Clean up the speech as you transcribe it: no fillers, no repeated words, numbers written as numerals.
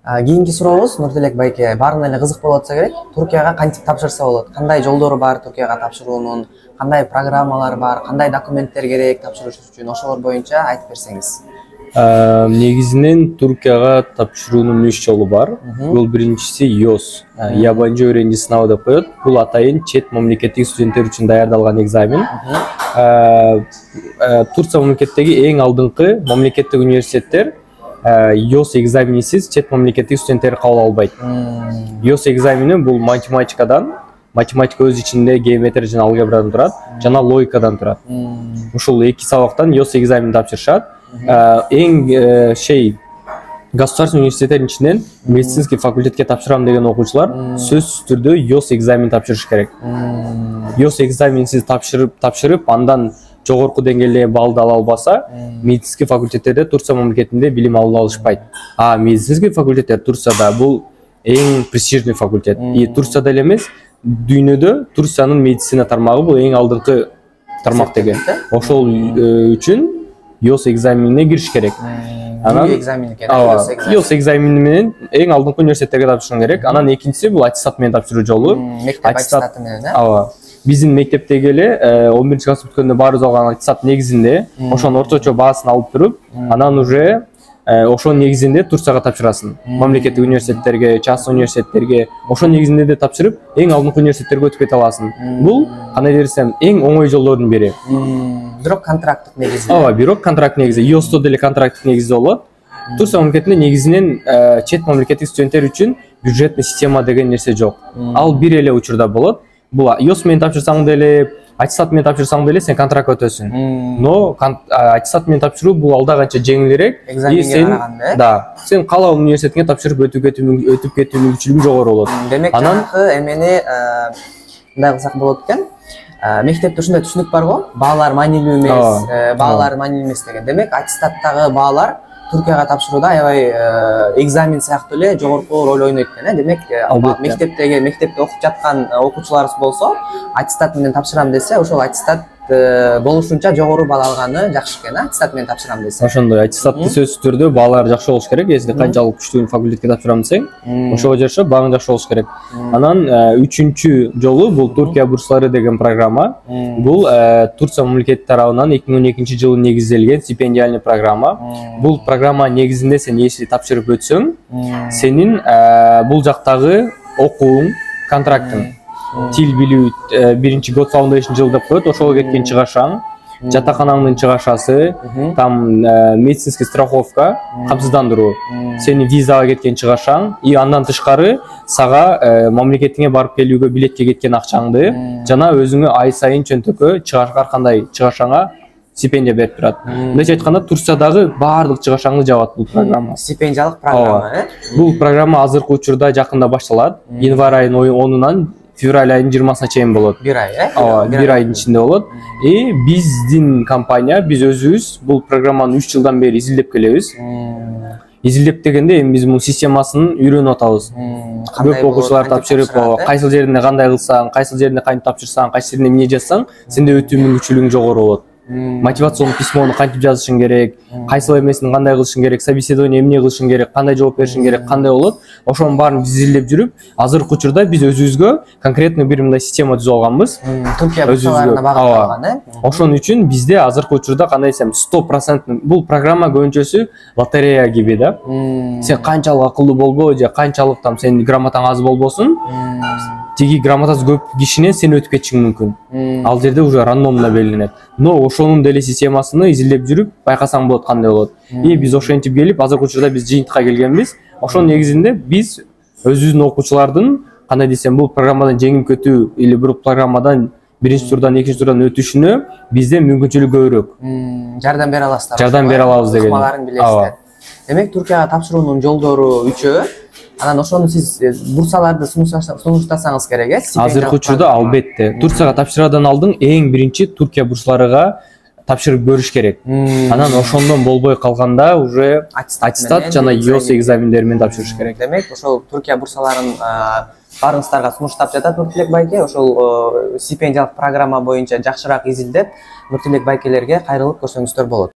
Кийинки сурообуз Нуртилек байке баарына эле кызык болуп атса керек. Туркияга кантип тапшырса болот? Кандай жолдору бар Туркияга тапшыруунун? Кандай программалар бар? Кандай документтер керек тапшырыш үчүн? Ошолор боюнча айтып берсеңиз. Негизинен Туркияга тапшыруунун 3 жолу бар. Бул биринчиси ЙОС, ябанчы өрөөнчү сынабы деп коет. Бул атайын чет мамлекеттик студенттер үчүн даярдалган экзамен. Турция мамлекеттеги эң алдыңкы мамлекеттик университеттер ЙОС экзаменисиз чет мамлекеттик студенттер кабыл албайт. ЙОС экзамени бул математика өз ичинде геометрия жана алгебрадан турат, жана логикадан турат. Ушул эки сабактан ЙОС экзаменин тапшырышат. Эң государственный университеттердин ичинен медицинский факультетке тапшырам деген окуучулар сөзсүз түрдө ЙОС экзамен тапшырыш керек. ЙОС экзаменсиз тапшырып, андан жогорку деңгээлде балды ала албаса, медицинский факультеттерде Турция мамлекетинде билим ала алышпайт. Медицинский факультеттер Турцияда бул эң престижный факультет. Турцияда эле эмес, дүйнөдө Турциянын медицина тармагы бул эң алдыңкы тармак деген. Ошол үчүн ЙОС экзаменине кириш керек. ЙОС экзамени менен эң алдыңкы университеттерге тапшыруу керек. Анан экинчиси бул аттестат менен тапшыруу жолу. Мектеп аттестаты менен, Биздин мектептеги эле 11-класс бүткөндө баарыбыз алган аттестат негизинде ошонун орточо баасын алып туруп, анан уже ошонун негизинде Турцияга тапшырасың. Мамлекеттик университеттерге, частный университеттерге, ошонун негизинде де тапшырып, эң алдыңкы университеттерге өтүп кете аласың. Бул кандай десем, эң оңой жолдордун бири. Бирок контракттык негизде. Бирок контракт негизде. ЙОСто деле контракттык негизде болот. Турция мамлекетинде негизинен чет мамлекеттик студенттер үчүн бюджетный система деген нерсе жок. Ал бир эле учурда болот. Бул ЙОС менен тапшырсаң деле, аттестат менен тапшырсаң деле сен контракт өтөсүң. Но аттестат менен тапшыруу бул алда канча жеңилирээк. Сен каалаган университетиңе тапшырып өтүп кетүү мүмкүнчүлүгү жогору болот. Демек, эмени мындай кылсак болот экен. Мектепте ушундай түшүнүк бар го, баалар маанилүү эмес, деген. Демек, аттестаттагы баалар Туркияга тапшырууда аябай экзамен сыяктуу эле жогорку роль ойнойт экен. Демек, мектепте окуп жаткан окуучуларыбыз болсо, аттестат менен тапшырам десе, ошол аттестат болушунча жогору бала алганы жакшы экен, аттестат менен тапшырам десе. Ошондой аттестатты сөзсүз түрдө баалар жакшы болуш керек. Если канчалык күчтүү факультетке тапшырам десең, ошого жараша бааң жакшы болуш керек. Анан үчүнчү жолу бул Туркия бурслары деген программа. Бул Турция мамлекети тарабынан 2012 жылы негизделген стипендиальный программа. Бул программа негизинде сен если тапшырып өтсөң, сенин бул жактагы окууң, контрактың, тил билүү биринчи год foundation жыл деп коет, ошого кеткен чыгашаң, жатаканаңдын чыгашасы, там медицинский страховка, камсыздандыруу, сени визага кеткен чыгашаң, и андан тышкары сага мамлекетиңе барып келүүгө билетке кеткен акчаңды жана өзүңө ай сайын чөнтөккө ар кандай чыгашаңа стипендия берип турат. Мындайча айтканда, Турциядагы баардык чыгашаңды жабат бул программа. Стипендиялык программа, Бул программа азыркы учурда жакында башталат. Январь айынын 10-унан февраль айынын 20-сына чейин болот. Бир ай, бир айдын ичинде болот. Биздин компания, биз өзүбүз бул программаны 3 жылдан бери изилдеп келебиз. Изилдеп дегенде эми биз бул системасын үйрөнүп атабыз. Көп окуучулар тапшырып, кайсыл жерине кандай кылсаң, кайсыл жерине кантип тапшырсаң, кайсы жерине эмне жазсаң, сенде өтүү мүмкүнчүлүгүң жогору болот. Мотивационный письмону кантип жазышың керек, кайсыл эмесин кандай кылышың керек, собеседование эмне кылышың керек, кандай жооп беришиң керек, кандай болот. Ошонун баарын биз изилдеп жүрүп, азыркы учурда биз өзүбүзгө конкретно бир мындай система түзүп алганбыз. Туркия бурсаларына багытталган, Ошон үчүн бизде азыркы учурда кандай десем 100% бул программа көбүнчөсү лотерея gibi да. Сен канчалык акылдуу болбо же канчалык там сенин грамотаң аз болбосун, тиги грамотасы көп кишинен сен өтүп кетишиң мүмкүн. Ал жерде уже рандомно белгиленет. Но ошонун деле системасын изилдеп жүрүп байкасаң болот кандай болот. Биз ошентип келип, азыркы учурда биз жыйынтыкка келгенбиз. Ошонун негизинде биз өзүбүздүн окуучулардын кандай десем бул программадан жеңип кетүү или бул программадан биринчи турдан, экинчи турдан өтүшүнө бизде мүмкүнчүлүк көбүрөөк. Жардам бере аласыздар. Жардам бере алабыз деген. Ыкмаларын билесиздер. Демек, Туркияга тапшыруунун жолдору 3. Анан ошону сиз бурсаларды сунуштасаңыз керек, Азыркы учурда албетте. Турцияга тапшыруудан алдын эң биринчи Туркия бурсларыга тапшырып көрүш керек. Анан ошондон болбой калганда уже аттестат жана ЙОС экзамендери менен тапшырыш керек. Демек, ошол Туркия бурсаларын баарыңыздарга сунуштап жатат Нуртилек байке. Ошол стипендиялык программа боюнча жакшыраак изилдеп, Нуртилек байкелерге кайрылып көрсөңүздөр болот.